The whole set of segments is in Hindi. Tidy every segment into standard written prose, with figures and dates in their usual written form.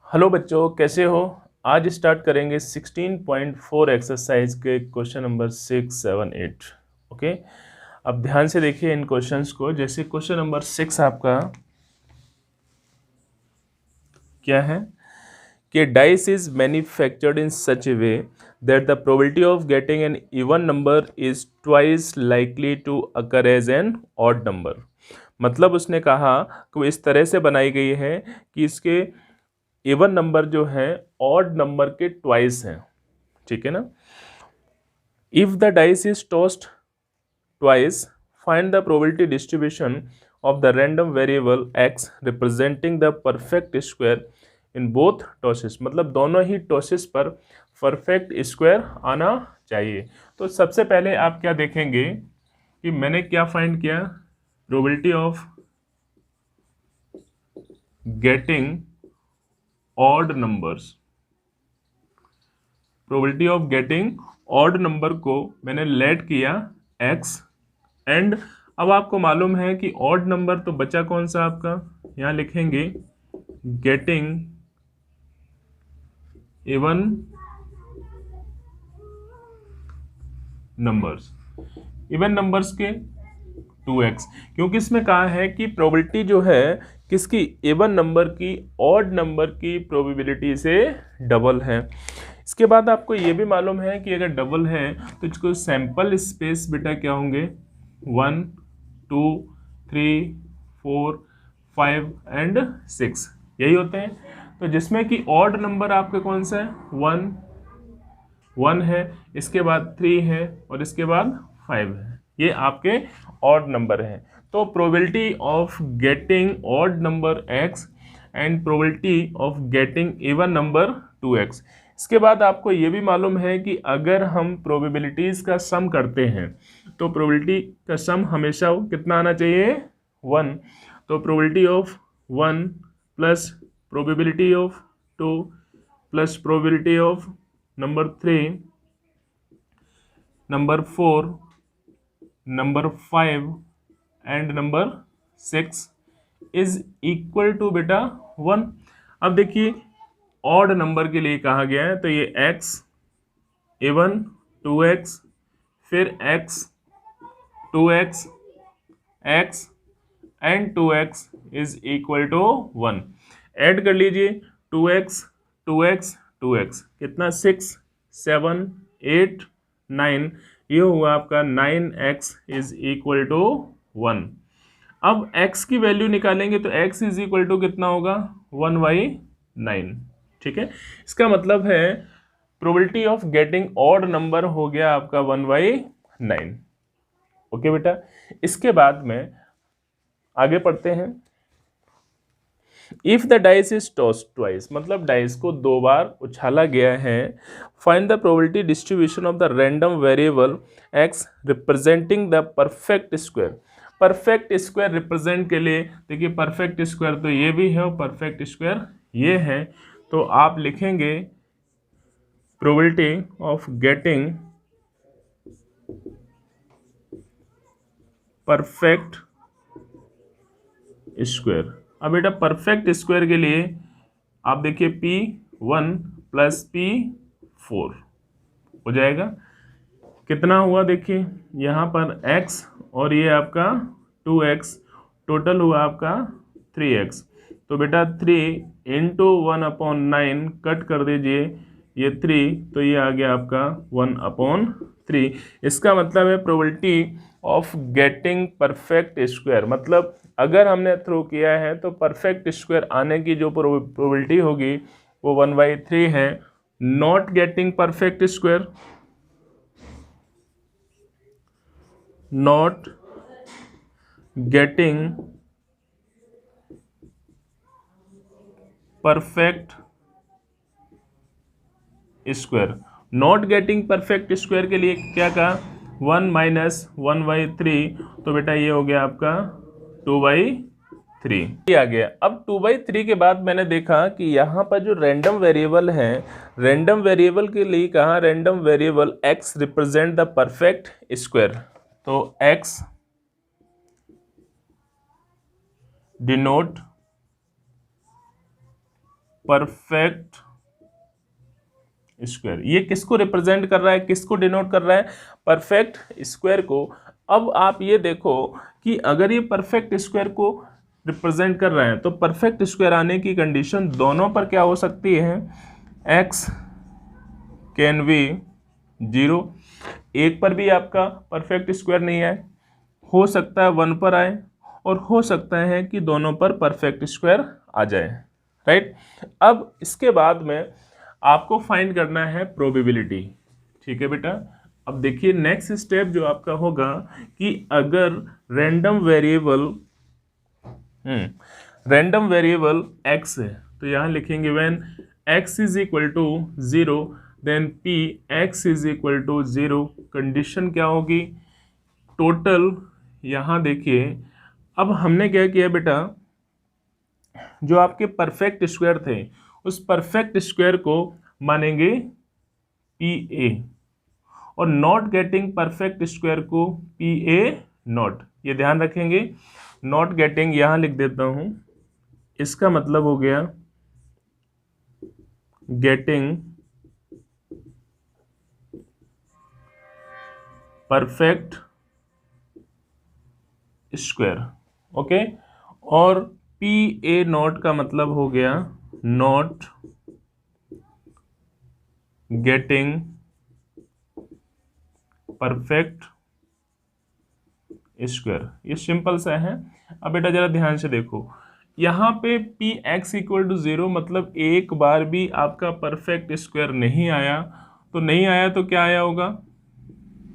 हेलो बच्चों, कैसे हो। आज स्टार्ट करेंगे 16.4 एक्सरसाइज के क्वेश्चन नंबर 6, 7, 8। ओके, अब ध्यान से देखिए इन क्वेश्चंस को। जैसे क्वेश्चन नंबर 6 आपका क्या है कि dice is manufactured in such a way that the probability of getting an even number is twice likely to occur as an odd number. मतलब उसने कहा कि वो इस तरह से बनाई गई है कि इसके इवन नंबर जो है ऑड नंबर के ट्वाइस हैं। ठीक है ना। If the dice is tossed twice, find the probability distribution of the random variable x representing the perfect square in both tosses. मतलब दोनों ही टॉसेस पर परफेक्ट स्क्वायर आना चाहिए। तो सबसे पहले आप क्या देखेंगे कि मैंने क्या फाइंड किया, probability of getting odd numbers. Probability of getting odd number को मैंने लेट किया x एंड अब आपको मालूम है कि ऑड नंबर तो बचा कौन सा आपका, यहां लिखेंगे getting even numbers. Even numbers के 2x, क्योंकि इसमें कहा है कि प्रोबेबिलिटी जो है किसकी, इवन नंबर की ऑड नंबर की प्रोबेबिलिटी से डबल है। इसके बाद आपको ये भी मालूम है कि अगर डबल है तो इसको सैंपल स्पेस बेटा क्या होंगे, 1, 2, 3, 4, 5 एंड 6 यही होते हैं। तो जिसमें कि ऑड नंबर आपके कौन सा है, 1 है, इसके बाद 3 है और इसके बाद 5 है, ये आपके ऑड नंबर हैं। तो probability of getting odd number x and probability of getting even number 2x। इसके बाद आपको ये भी मालूम है कि अगर हम प्रोबेबिलिटीज का सम करते हैं तो प्रोबेबिलिटी का सम हमेशा कितना आना चाहिए, 1। तो probability of 1 plus probability of 2 plus probability of number 3, number 4, number 5 and number 6 is equal to बेटा 1। अब देखिए ऑड नंबर के लिए कहा गया है तो ये x इवन 2x, फिर x 2x, x and 2x is equal to 1। Add कर लीजिए 2x 2x 2x कितना, 6 7 8 9, ये हुआ आपका 9x इज इक्वल टू 1। अब x की वैल्यू निकालेंगे तो x इज इक्वल टू कितना होगा, 1/9। ठीक है, इसका मतलब है probability of getting odd number हो गया आपका 1/9। ओके बेटा, इसके बाद में आगे पढ़ते हैं। If the dice is tossed twice, मतलब डाइस को 2 बार उछाला गया है। Find the probability distribution of the random variable x representing the perfect square. Perfect square represent के लिए देखिए, परफेक्ट स्क्वायर तो ये भी है और परफेक्ट स्क्वायर ये है, तो आप लिखेंगे probability of getting perfect square. अब बेटा परफेक्ट स्क्वायर के लिए आप देखिए P1 प्लस P4 हो जाएगा, कितना हुआ देखिए यहाँ पर x और ये आपका 2x, टोटल हुआ आपका 3x। तो बेटा 3 इंटू 1/9 कट कर दीजिए, ये 3 तो ये आ गया आपका 1/3। इसका मतलब है probability of getting perfect square, मतलब अगर हमने थ्रो किया है तो परफेक्ट स्क्वायर आने की जो प्रोबेबिलिटी होगी वो 1/3 है। Not getting perfect square, not getting perfect square. Not getting perfect square के लिए क्या कहा, 1 माइनस 1/3, तो बेटा ये हो गया आपका 2/3 आ गया। अब 2/3 के बाद मैंने देखा कि यहाँ पर जो रैंडम वेरिएबल है, रैंडम वेरिएबल के लिए कहा random variable x represent the perfect square. तो x डिनोट परफेक्ट स्क्वायर। ये किसको रिप्रेजेंट कर रहा है, किसको डिनोट कर रहा है, परफेक्ट स्क्वायर को। अब आप ये देखो कि अगर ये परफेक्ट स्क्वायर को रिप्रेजेंट कर रहा है तो परफेक्ट स्क्वायर आने की कंडीशन दोनों पर क्या हो सकती है, x कैन बी 0, एक पर भी आपका परफेक्ट स्क्वायर नहीं आए, हो सकता है 1 पर आए, और हो सकता है कि दोनों पर परफेक्ट स्क्वायर आ जाए, राइट। अब इसके बाद में आपको फाइंड करना है प्रोबेबिलिटी, ठीक है बेटा। अब देखिए नेक्स्ट स्टेप जो आपका होगा कि अगर रैंडम वेरिएबल x है तो यहाँ लिखेंगे when x is equal to 0 then p x is equal to 0। Condition क्या होगी, टोटल, यहाँ देखिए अब हमने क्या किया बेटा, जो आपके परफेक्ट स्क्वायर थे उस परफेक्ट स्क्वायर को मानेंगे पी ए, और नॉट गेटिंग परफेक्ट स्क्वायर को पी ए नॉट, ये ध्यान रखेंगे। नॉट गेटिंग यहाँ लिख देता हूं, इसका मतलब हो गया गेटिंग परफेक्ट स्क्वायर, ओके। और पी ए नॉट का मतलब हो गया नॉट गेटिंग परफेक्ट स्क्वायर। ये सिंपल सा है। अब बेटा जरा ध्यान से देखो, यहाँ पे पी एक्स इक्वल टू 0 मतलब एक बार भी आपका परफेक्ट स्क्वायर नहीं आया, तो नहीं आया तो क्या आया होगा,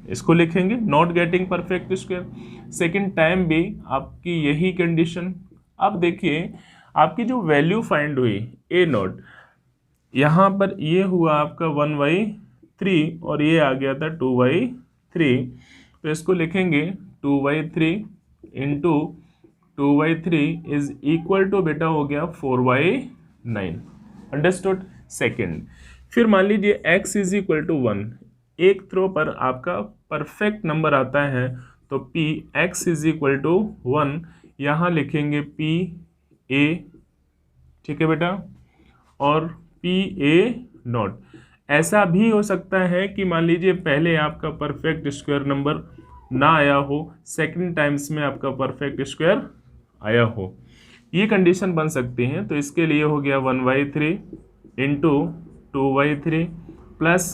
इसको लिखेंगे not getting perfect square. Second time भी आपकी यही कंडीशन। अब देखिए आपकी जो वैल्यू फाइंड हुई ए नॉट, यहाँ पर ये हुआ आपका 1/3 और ये आ गया था 2/3, तो इसको लिखेंगे 2/3 इंटू 2/3 इज इक्वल टू बेटा हो गया 4/9, अंडरस्टूड। सेकेंड, फिर मान लीजिए x इज इक्वल टू 1, एक थ्रो पर आपका परफेक्ट नंबर आता है तो p x is equal to 1, यहाँ लिखेंगे p a, ठीक है बेटा, और p a नॉट। ऐसा भी हो सकता है कि मान लीजिए पहले आपका परफेक्ट स्क्वायर नंबर ना आया हो, सेकंड टाइम्स में आपका परफेक्ट स्क्वायर आया हो, ये कंडीशन बन सकती है। तो इसके लिए हो गया 1/3 इंटू 2/3 प्लस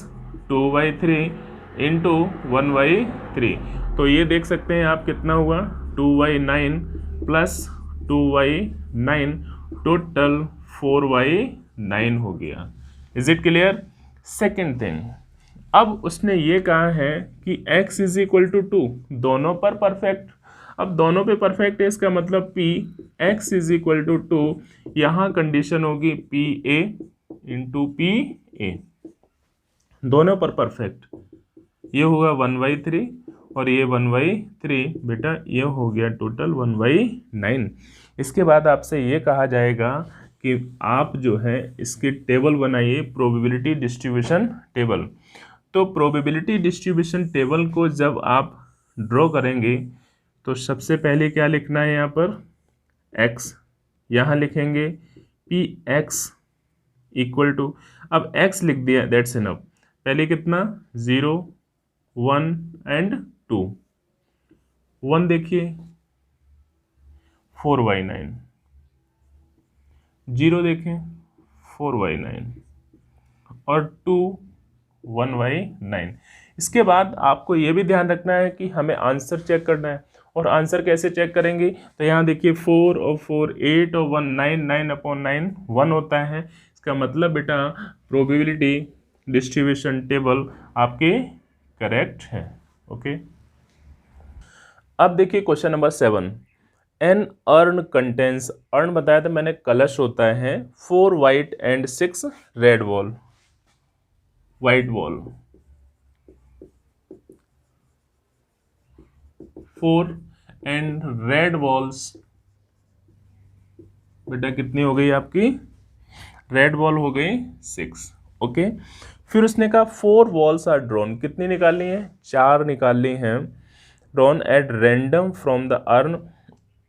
2/3 इंटू 1/3, तो ये देख सकते हैं आप कितना हुआ 2/9 प्लस 2/9, टोटल 4/9 हो गया। Is it clear. Second thing, अब उसने ये कहा है कि x इज इक्वल टू 2, दोनों पर परफेक्ट। अब दोनों पे परफेक्ट है, इसका मतलब p x is equal to 2, यहाँ कंडीशन होगी p a into p a, दोनों पर परफेक्ट। ये होगा 1/3 और ये 1/3, बेटा ये हो गया टोटल 1/9। इसके बाद आपसे ये कहा जाएगा कि आप जो है इसकी टेबल बनाइए, प्रोबेबिलिटी डिस्ट्रीब्यूशन टेबल। तो प्रोबेबिलिटी डिस्ट्रीब्यूशन टेबल को जब आप ड्रॉ करेंगे तो सबसे पहले क्या लिखना है, यहाँ पर x, यहाँ लिखेंगे पी एक्स इक्वल टू, अब x लिख दिया दैट्स इनफ। पहले कितना 0 1 एंड 2, 1 देखिए 4/9, 0 देखें 4/9 और 2 1/9। इसके बाद आपको ये भी ध्यान रखना है कि हमें आंसर चेक करना है, और आंसर कैसे चेक करेंगे, तो यहाँ देखिए 4 और 4 8 और 1 9, 9/9 1 होता है। इसका मतलब बेटा प्रोबेबिलिटी डिस्ट्रीब्यूशन टेबल आपके करेक्ट है, ओके। अब देखिए question number 7, an urn contains, urn बताया था मैंने कलश होता है, 4 white and 6 red ball, white ball, 4 and red balls, बेटा कितनी हो गई आपकी, रेड बॉल हो गई 6, ओके। फिर उसने कहा 4 बॉल्स आर ड्रॉन, कितनी निकालनी है, 4 निकालनी है, drawn at random from the urn,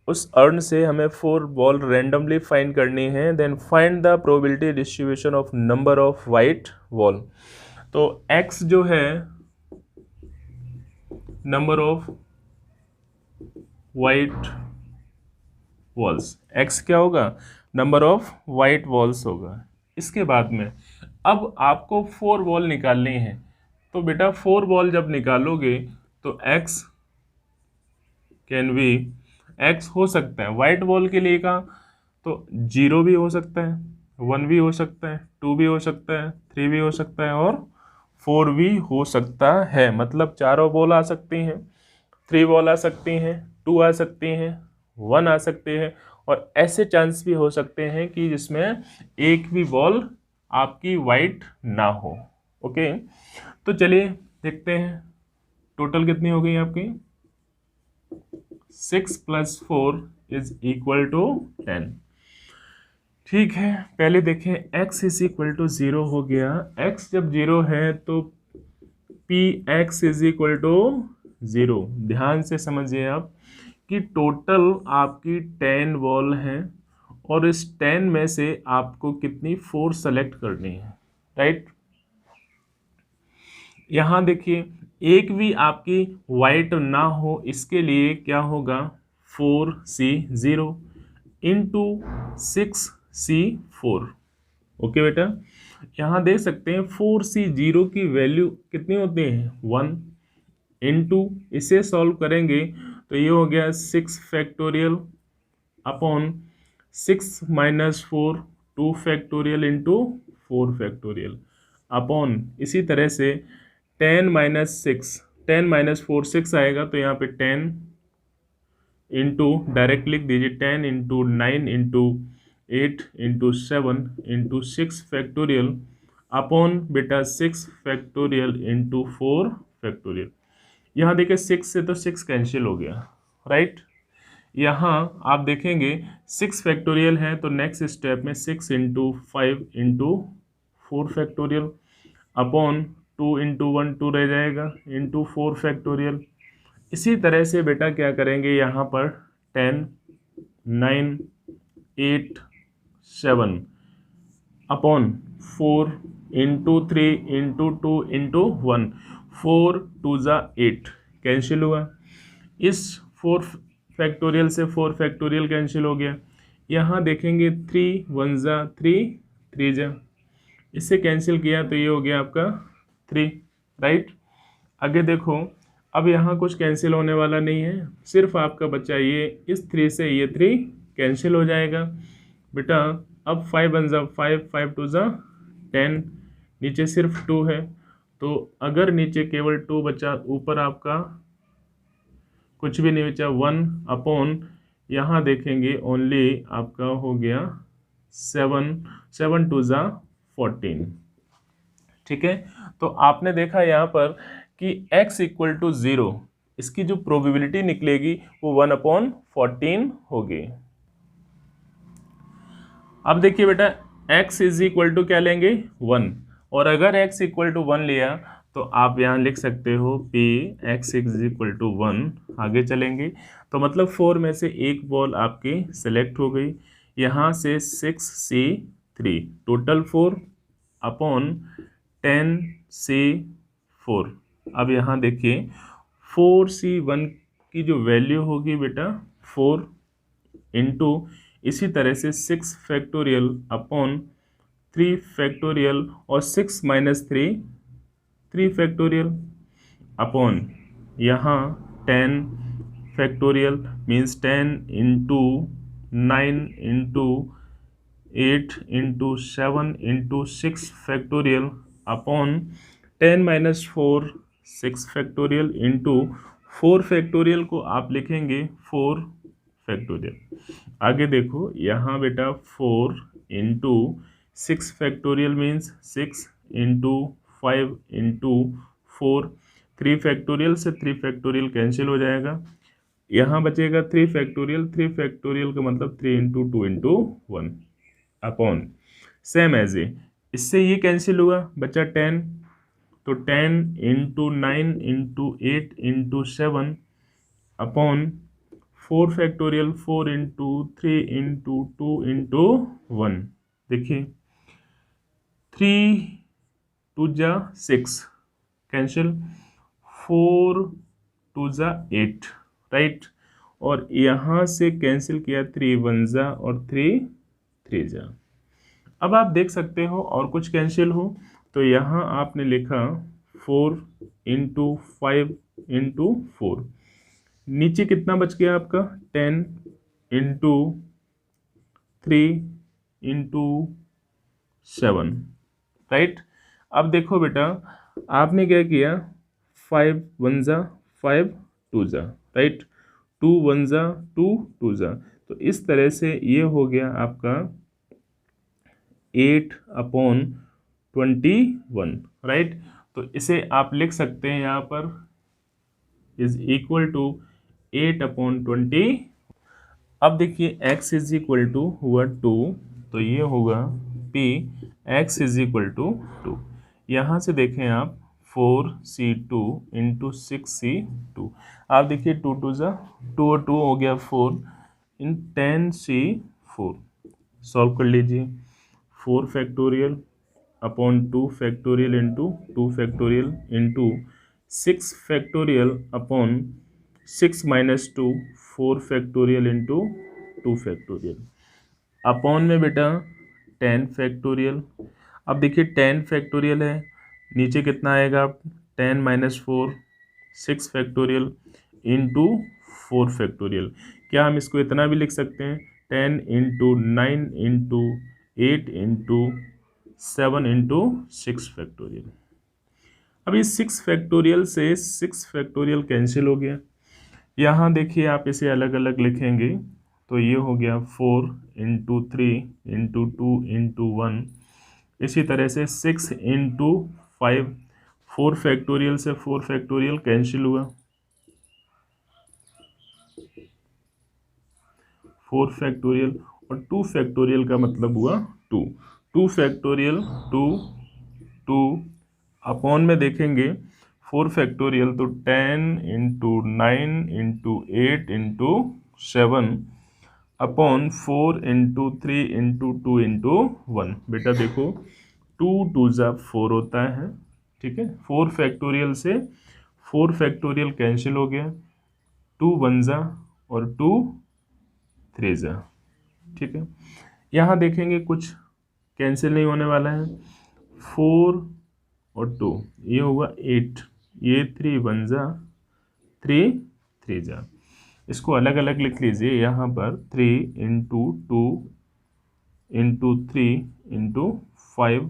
उस अर्न से हमें 4 बॉल रेंडमली फाइंड करनी है। Then find the probability distribution of number of white ball. तो x जो है number of white balls, x क्या होगा, नंबर ऑफ वाइट वॉल्स होगा। इसके बाद में अब आपको 4 बॉल निकालनी है। तो बेटा 4 बॉल जब निकालोगे तो x कैन बी, x हो सकता है वाइट बॉल के लिए का तो 0 भी हो सकता है, 1 भी हो सकता है, 2 भी हो सकता है, 3 भी हो सकता है और 4 भी हो सकता है। मतलब चारों बॉल आ सकती हैं, 3 बॉल आ सकती हैं, 2 आ सकती हैं, 1 आ सकते हैं और ऐसे चांस भी हो सकते हैं कि जिसमें एक भी बॉल आपकी वाइट ना हो। ओके, तो चलिए देखते हैं टोटल कितनी हो गई आपकी। 6 + 4 = 10। ठीक है, पहले देखें x = 0 हो गया। x जब 0 है तो px = 0। ध्यान से समझिए आप कि टोटल आपकी 10 बॉल हैं और इस 10 में से आपको कितनी 4 सेलेक्ट करनी है, राइट। यहाँ देखिए एक भी आपकी वाइट ना हो, इसके लिए क्या होगा 4C0 इंटू 6C4। ओके बेटा, यहाँ देख सकते हैं 4C0 की वैल्यू कितनी होती है 1 इंटू, इसे सॉल्व करेंगे तो ये हो गया 6 factorial upon 6 - 4 2 factorial into 4 factorial upon इसी तरह से 10 - 6 10 - 4 6 आएगा तो यहाँ पे 10 इंटू डायरेक्ट लिख दीजिए 10 into 9 into 8 into 7 into 6 factorial upon बेटा 6 फैक्टोरियल इंटू 4 फैक्टोरियल। यहाँ देखिए 6 से तो 6 कैंसिल हो गया, राइट। यहाँ आप देखेंगे 6 फैक्टोरियल है तो नेक्स्ट स्टेप में 6 into 5 into 4 factorial upon 2 into 1 2 रह जाएगा इंटू 4 फैक्टोरियल। इसी तरह से बेटा क्या करेंगे यहाँ पर 10 9 8 7 अपॉन 4 इंटू 3 इंटू 2 इंटू 1 4 2 ज़ा 8 कैंसिल हुआ। इस 4 फैक्टोरियल से 4 फैक्टोरियल कैंसिल हो गया। यहाँ देखेंगे 3 1 ज़ा 3 3 ज़ा, इससे कैंसिल किया तो ये हो गया आपका 3, राइट। आगे देखो अब यहाँ कुछ कैंसिल होने वाला नहीं है, सिर्फ आपका बच्चा ये इस 3 से ये 3 कैंसिल हो जाएगा बेटा। अब 5 1 ज़ा 5 5 2 ज़ा 10, नीचे सिर्फ 2 है तो अगर नीचे केवल 2 बचा, ऊपर आपका कुछ भी नहीं बचा 1 अपॉन यहाँ देखेंगे ओनली आपका हो गया 7 7 2 ज़ा 14। ठीक है, तो आपने देखा यहाँ पर कि x = 0, इसकी जो प्रोबेबिलिटी निकलेगी वो 1/14 होगी। अब देखिए बेटा x = क्या लेंगे 1, और अगर x = 1 लिया तो आप यहाँ लिख सकते हो p x = 1। आगे चलेंगे तो मतलब 4 में से एक बॉल आपकी सेलेक्ट हो गई, यहाँ से 6C3 टोटल 4 अपॉन 10C4। अब यहाँ देखिए 4C1 की जो वैल्यू होगी बेटा 4 इंटू इसी तरह से 6 फैक्टोरियल अपॉन 3 फैक्टोरियल और 6 - 3 3 फैक्टोरियल अपॉन यहाँ 10 factorial means 10 into 9 into 8 into 7 into 6 factorial upon 10 - 4 6 factorial into 4 factorial को आप लिखेंगे 4 फैक्टोरियल। आगे देखो यहाँ बेटा 4 into 6 factorial means 6 into 5 into 4 3 factorial से 3 फैक्टोरियल कैंसिल हो जाएगा, यहाँ बचेगा 3 फैक्टोरियल 3 फैक्टोरियल का मतलब 3 into 2 into 1 upon same as a, इससे ये कैंसिल हुआ बचा 10 तो 10 into 9 into 8 into 7 upon 4 factorial 4 into 3 into 2 into 1, देखिए 3 2 जा 6 कैंसिल, 4 2 जा 8, राइट। और यहाँ से कैंसिल किया 3 1 जा और 3 3 जा। अब आप देख सकते हो और कुछ कैंसिल हो, तो यहाँ आपने लिखा 4 इंटू 5 इंटू 4, नीचे कितना बच गया आपका 10 इंटू 3 इंटू 7, राइट। अब देखो बेटा, आपने क्या किया 5 1 जा 5 2 जा, राइट, 2 1 जा 2 2 जा, तो इस तरह से ये हो गया आपका 8/21, राइट। तो इसे आप लिख सकते हैं यहाँ पर इज इक्वल टू 8/20। अब देखिए x इज इक्वल टू हुआ 2, तो ये होगा p x is equal to 2। यहाँ से देखें आप 4c2 इंटू 6c2, आप देखिए 2 2 जा 2 और 2 हो गया 4 इन 10c4, सॉल्व कर लीजिए। 4 factorial upon 2 factorial into 2 factorial into 6 factorial upon 6 minus 2 4 factorial into 2 factorial upon में बेटा 10 फैक्टोरियल। अब देखिए 10 फैक्टोरियल है, नीचे कितना आएगा 10 माइनस 4 6 फैक्टोरियल इंटू 4 फैक्टोरियल। क्या हम इसको इतना भी लिख सकते हैं 10 into 9 into 8 into 7 into 6 factorial. अब इस 6 फैक्टोरियल से 6 फैक्टोरियल कैंसिल हो गया। यहाँ देखिए आप इसे अलग अलग लिखेंगे तो ये हो गया 4 इंटू 3 इंटू 2 इंटू 1, इसी तरह से 6 इंटू 5, 4 फैक्टोरियल से 4 फैक्टोरियल कैंसिल हुआ, 4 फैक्टोरियल और 2 फैक्टोरियल का मतलब हुआ 2, 2 फैक्टोरियल 2 2 अपॉन में देखेंगे 4 फैक्टोरियल तो 10 into 9 into 8 into 7 upon 4 into 3 into 2 into 1। बेटा देखो 2 2 जा 4 होता है, ठीक है। 4 फैक्टोरियल से 4 फैक्टोरियल कैंसिल हो गया, 2 1 जा और 2 3 जा, ठीक है। यहाँ देखेंगे कुछ कैंसिल नहीं होने वाला है, 4 और 2 ये होगा 8, ये 3 1 जा 3 3 जा, इसको अलग अलग लिख लीजिए यहाँ पर 3 इंटू 2 इंटू 3 इंटू 5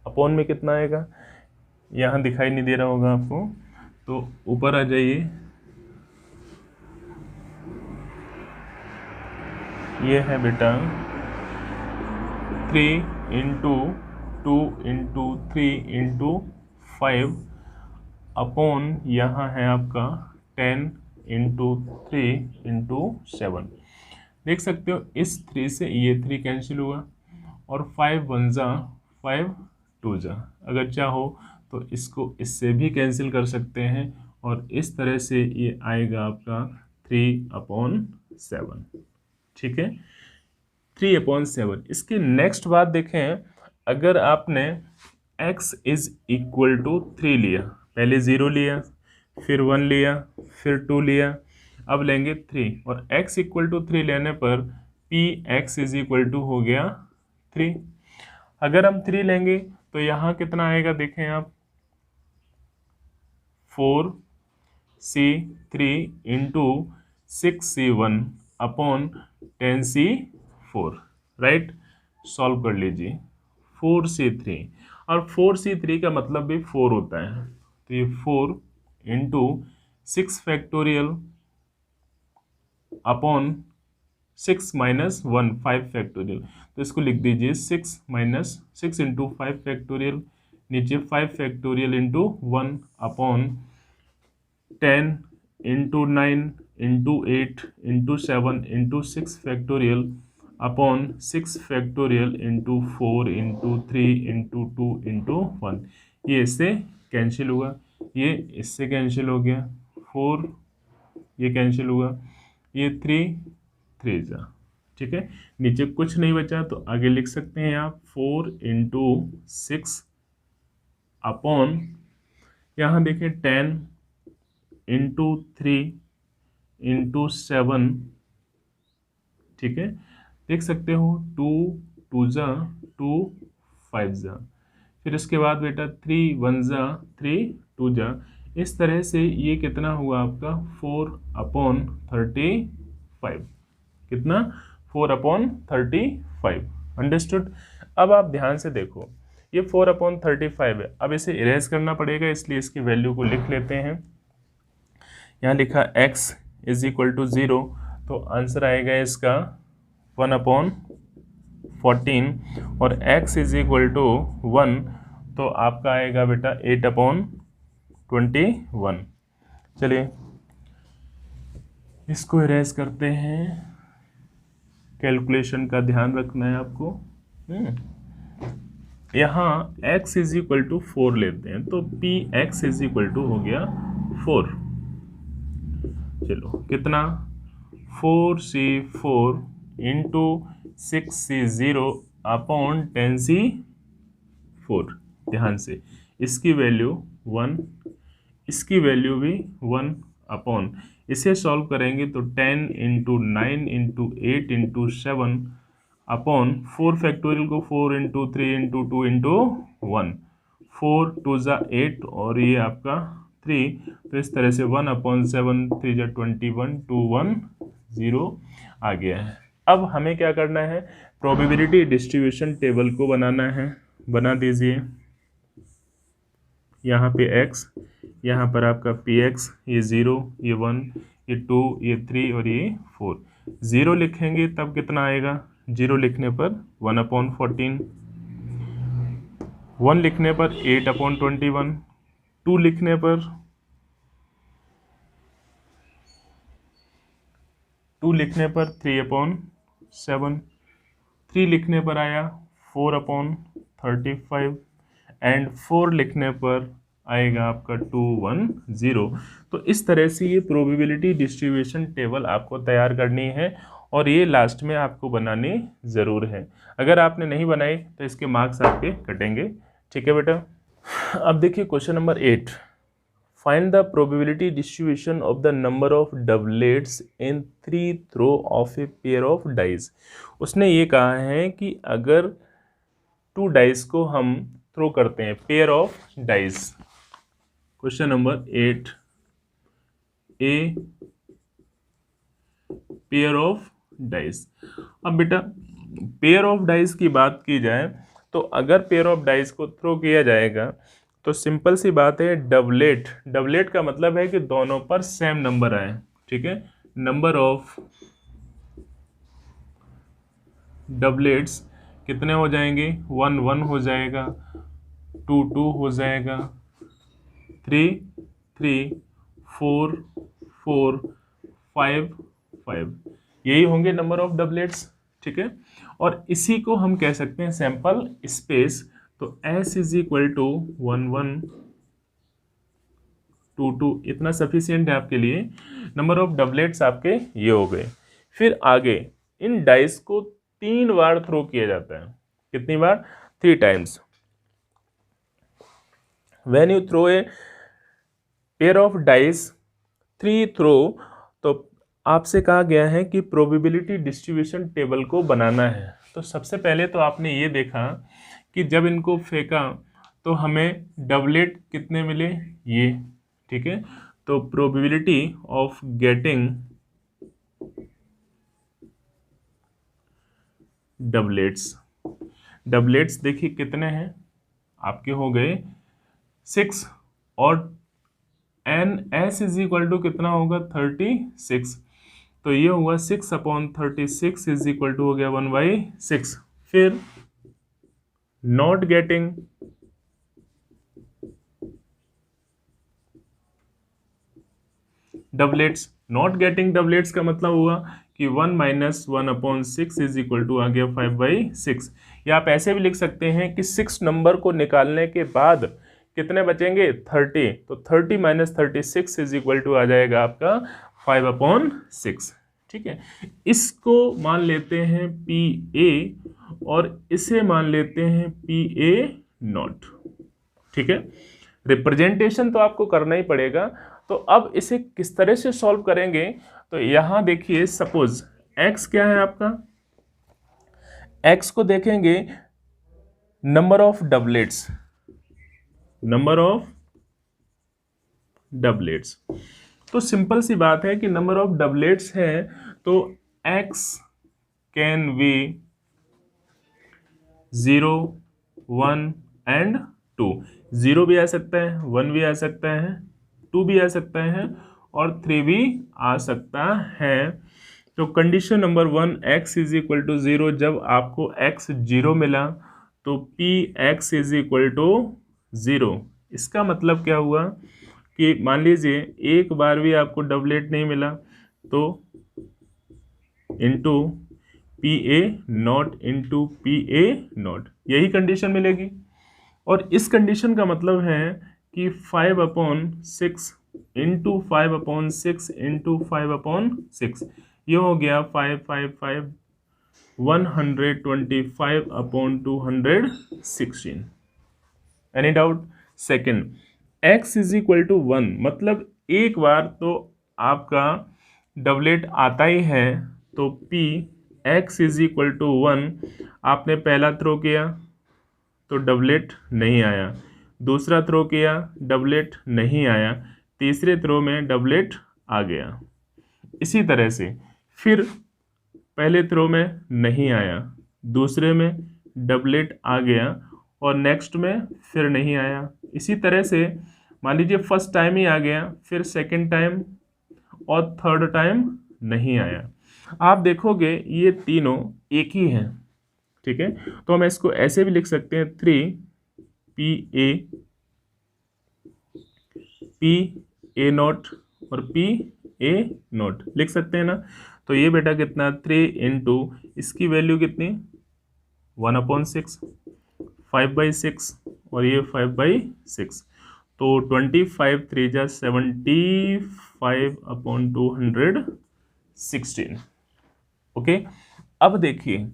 अपॉन में कितना आएगा, यहाँ दिखाई नहीं दे रहा होगा आपको, तो ऊपर आ जाइए, ये है बेटा 3 इंटू 2 इंटू 3 इंटू 5 अपॉन यहाँ है आपका 10 इंटू 3 इंटू 7। देख सकते हो इस 3 से ये 3 कैंसिल हुआ और 5 1 जा 5 2 जा, अगर चाहो तो इसको इससे भी कैंसिल कर सकते हैं और इस तरह से ये आएगा आपका 3/7, ठीक है, 3/7। इसकी नेक्स्ट बात देखें, अगर आपने x इज इक्वल टू 3 लिया, पहले 0 लिया फिर 1 लिया फिर 2 लिया, अब लेंगे 3 और x इक्वल टू 3 लेने पर P X is equal to हो गया 3। अगर हम 3 लेंगे तो यहाँ कितना आएगा देखें आप 4c3 into 6c1 upon 10c4, right. Solve कर लीजिए 4c3 और 4c3 का मतलब भी 4 होता है, तो ये 4 into 6 factorial upon 6 minus 1 5 factorial, तो इसको लिख दीजिए 6 माइनस 6 इंटू 5 फैक्टोरियल, नीचे 5 factorial into 1 upon 10 into 9 into 8 into 7 into 6 factorial upon 6 factorial into 4 into 3 into 2 into 1। ये इससे कैंसिल हुआ, ये इससे कैंसिल हो गया, 4, ये कैंसिल हुआ, ये 3 3 जा, ठीक है। नीचे कुछ नहीं बचा तो आगे लिख सकते हैं आप 4 इंटू 6 अपॉन, यहाँ देखें 10 इंटू 3 इंटू 7, ठीक है। देख सकते हो 2 2 जा 2 5 जा, फिर इसके बाद बेटा 3 1 जा 3 2 जा, इस तरह से ये कितना हुआ आपका 4/35, कितना 4/35, अंडरस्टूड। अब आप ध्यान से देखो, ये 4/35 है, अब इसे इरेज करना पड़ेगा, इसलिए इसकी वैल्यू को लिख लेते हैं। यहाँ लिखा x इज इक्वल टू 0, तो आंसर आएगा इसका 1/14, और x इज इक्वल टू 1, तो आपका आएगा बेटा 8/21। चलिए इसको इरेज करते हैं, कैलकुलेशन का ध्यान रखना है आपको। यहाँ x इज इक्वल टू 4 लेते हैं, तो px इज इक्वल टू हो गया 4, चलो कितना 4c4 into 6c0 upon 10c4, ध्यान से इसकी वैल्यू 1, इसकी वैल्यू भी 1 अपॉन, इसे सॉल्व करेंगे तो 10 into 9 into 8 into 7 upon 4 factorial को 4 इंटू 3 इंटू 2 इंटू 1, 4 2 जा 8 और ये आपका 3, तो इस तरह से 1/7 3 जा 21 210 आ गया है। अब हमें क्या करना है, प्रोबेबिलिटी डिस्ट्रीब्यूशन टेबल को बनाना है, बना दीजिए। यहाँ पे x, यहाँ पर आपका px, ये 0 ये 1 ये 2 ये 3 और ये 4, 0 लिखेंगे तब कितना आएगा, 0 लिखने पर 1/14, 1 लिखने पर 8/21, 2 लिखने पर 3/7, 3 लिखने पर आया 4/35 एंड 4 लिखने पर आएगा आपका 210। तो इस तरह से ये प्रोबेबिलिटी डिस्ट्रीब्यूशन टेबल आपको तैयार करनी है और ये लास्ट में आपको बनानी ज़रूर है। अगर आपने नहीं बनाई तो इसके मार्क्स आपके कटेंगे, ठीक है बेटा। अब देखिए question number 8, find the probability distribution of the number of doublets in 3 throw of a pair of dice. उसने ये कहा है कि अगर 2 डाइस को हम थ्रो करते हैं, pair of dice. Question number 8, A pair of dice. अब बेटा पेयर ऑफ डाइस की बात की जाए तो अगर पेयर ऑफ डाइस को थ्रो किया जाएगा तो सिंपल सी बात है, डबलेट, डबलेट का मतलब है कि दोनों पर सेम नंबर आए, ठीक है। नंबर ऑफ डबलेट्स कितने हो जाएंगे, 1 1 हो जाएगा, 2 2 हो जाएगा, 3 3 4 4 5 5, यही होंगे नंबर ऑफ डबलेट्स, ठीक है। और इसी को हम कह सकते हैं सैंपल स्पेस। तो S इज इक्वल टू 1 1 2 2, इतना सफिशियंट है आपके लिए। नंबर ऑफ डबलेट्स आपके ये हो गए। फिर आगे इन डाइस को 3 बार थ्रो किया जाता है, कितनी बार, 3 times. When you throw a pair of dice 3 throw, तो आपसे कहा गया है कि प्रोबेबिलिटी डिस्ट्रीब्यूशन टेबल को बनाना है। तो सबसे पहले तो आपने ये देखा कि जब इनको फेंका तो हमें डबलेट कितने मिले, ये, ठीक है। तो probability of getting doublets, doublets देखिए कितने हैं आपके, हो गए 6, और N S is equal to कितना होगा, 36, तो ये हुआ 6/36 इज इक्वल टू हो गया 1/6। फिर not getting doublets, not getting doublets का मतलब हुआ कि 1 - 1/6 इज इक्वल टू आ गया 5/6। या आप ऐसे भी लिख सकते हैं कि 6 नंबर को निकालने के बाद कितने बचेंगे 30, तो 30 माइनस 36 इज इक्वल टू आ जाएगा आपका 5/6। ठीक है, इसको मान लेते हैं पी ए और इसे मान लेते हैं पी ए नॉट। ठीक है, रिप्रेजेंटेशन तो आपको करना ही पड़ेगा। तो अब इसे किस तरह से सॉल्व करेंगे, तो यहां देखिए सपोज x क्या है आपका, x को देखेंगे number of doublets, number of doublets. तो सिंपल सी बात है कि नंबर ऑफ डबलेट्स है तो x कैन बी 0, 1 एंड 2। 0 भी आ सकता है, 1 भी आ सकता है, 2 भी आ सकता है और 3 भी आ सकता है। तो condition number 1 x is equal to 0, जब आपको x 0 मिला तो p x is equal to 0। इसका मतलब क्या हुआ कि मान लीजिए एक बार भी आपको डबलेट नहीं मिला तो into P A not into P A not, यही कंडीशन मिलेगी। और इस कंडीशन का मतलब है कि 5/6 इंटू 5/6 इंटू 5/6, ये हो गया 555 125/216। Any doubt? Second, x is equal to 1, मतलब एक बार तो आपका डबलेट आता ही है, तो p x is equal to 1, आपने पहला थ्रो किया तो डबलेट नहीं आया, दूसरा थ्रो किया डबलेट नहीं आया, तीसरे थ्रो में डबलेट आ गया। इसी तरह से फिर पहले थ्रो में नहीं आया, दूसरे में डबलेट आ गया और नेक्स्ट में फिर नहीं आया। इसी तरह से मान लीजिए फर्स्ट टाइम ही आ गया, फिर सेकंड टाइम और थर्ड टाइम नहीं आया। आप देखोगे ये तीनों एक ही हैं। ठीक है, तो हम इसको ऐसे भी लिख सकते हैं 3 नॉट और नॉट लिख सकते हैं ना। तो ये बेटा कितना 3 इंटू इसकी वैल्यू कितनी 1/6, 5/6 और ये 5/6, तो 25 3 जा 75/216। ओके, अब देखिए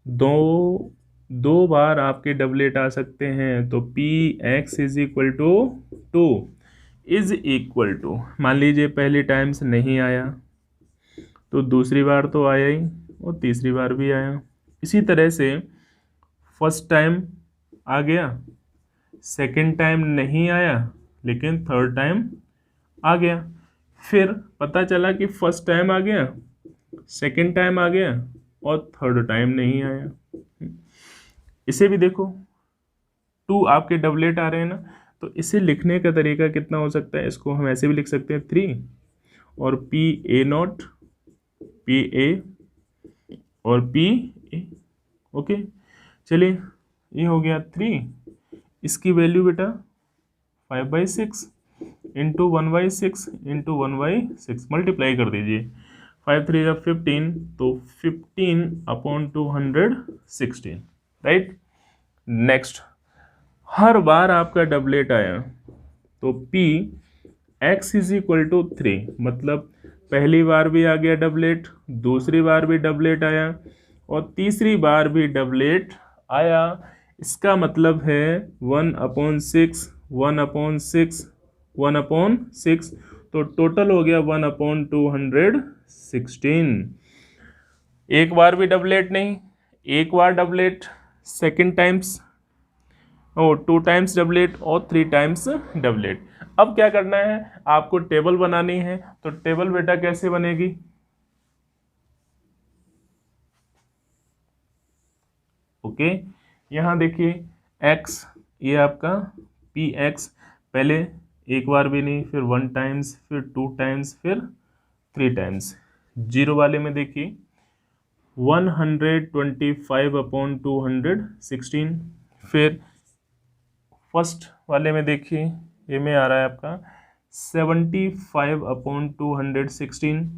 दो बार आपके डबलेट आ सकते हैं, तो P X is equal to 2 is equal to, मान लीजिए पहली टाइम से नहीं आया तो दूसरी बार तो आया ही और तीसरी बार भी आया। इसी तरह से फर्स्ट टाइम आ गया, सेकंड टाइम नहीं आया लेकिन थर्ड टाइम आ गया, फिर पता चला कि फर्स्ट टाइम आ गया, सेकंड टाइम आ गया और थर्ड टाइम नहीं आया। इसे भी देखो 2 आपके डबलेट आ रहे हैं ना, तो इसे लिखने का तरीका कितना हो सकता है, इसको हम ऐसे भी लिख सकते हैं 3 और P A not P A और पी ए। ओके, चलिए ये हो गया 3, इसकी वैल्यू बेटा 5/6 इंटू 1/6 इंटू 1/6 मल्टीप्लाई कर दीजिए, 5 3 जा 15, तो 15/216। राइट, नेक्स्ट, हर बार आपका डबलेट आया तो p x is equal to 3, मतलब पहली बार भी आ गया डबलेट, दूसरी बार भी डबलेट आया और तीसरी बार भी डबलेट आया। इसका मतलब है 1/6 1/6 1/6, तो टोटल हो गया 1/216। एक बार भी डबलेट नहीं, एक बार डबलेट, सेकेंड टाइम्स और 2 टाइम्स डबलेट और 3 टाइम्स डबलेट। अब क्या करना है, आपको टेबल बनानी है, तो टेबल बेटा कैसे बनेगी, ओके, यहाँ देखिए x, ये आपका पी एक्स, पहले एक बार भी नहीं, फिर 1 टाइम्स, फिर 2 टाइम्स, फिर 3 टाइम्स। जीरो वाले में देखिए 125/216, फिर फर्स्ट वाले में देखिए ये में आ रहा है आपका 75/216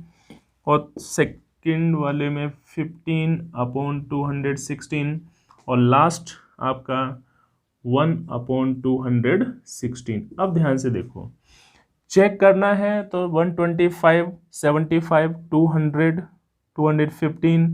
और सेकंड वाले में 15/216 और लास्ट आपका 1/216। अब ध्यान से देखो, चेक करना है तो 125, 75, 200, 215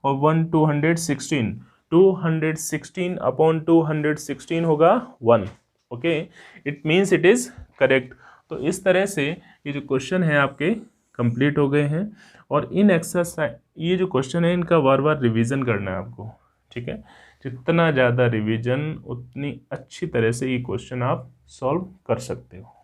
और 216, 216/216 होगा 1। Okay, it means it is correct. तो इस तरह से ये जो क्वेश्चन है आपके कंप्लीट हो गए हैं। और इन एक्सरसाइज, ये जो क्वेश्चन है इनका बार बार रिवीजन करना है आपको, ठीक है। जितना ज़्यादा रिवीजन उतनी अच्छी तरह से ये क्वेश्चन आप सॉल्व कर सकते हो।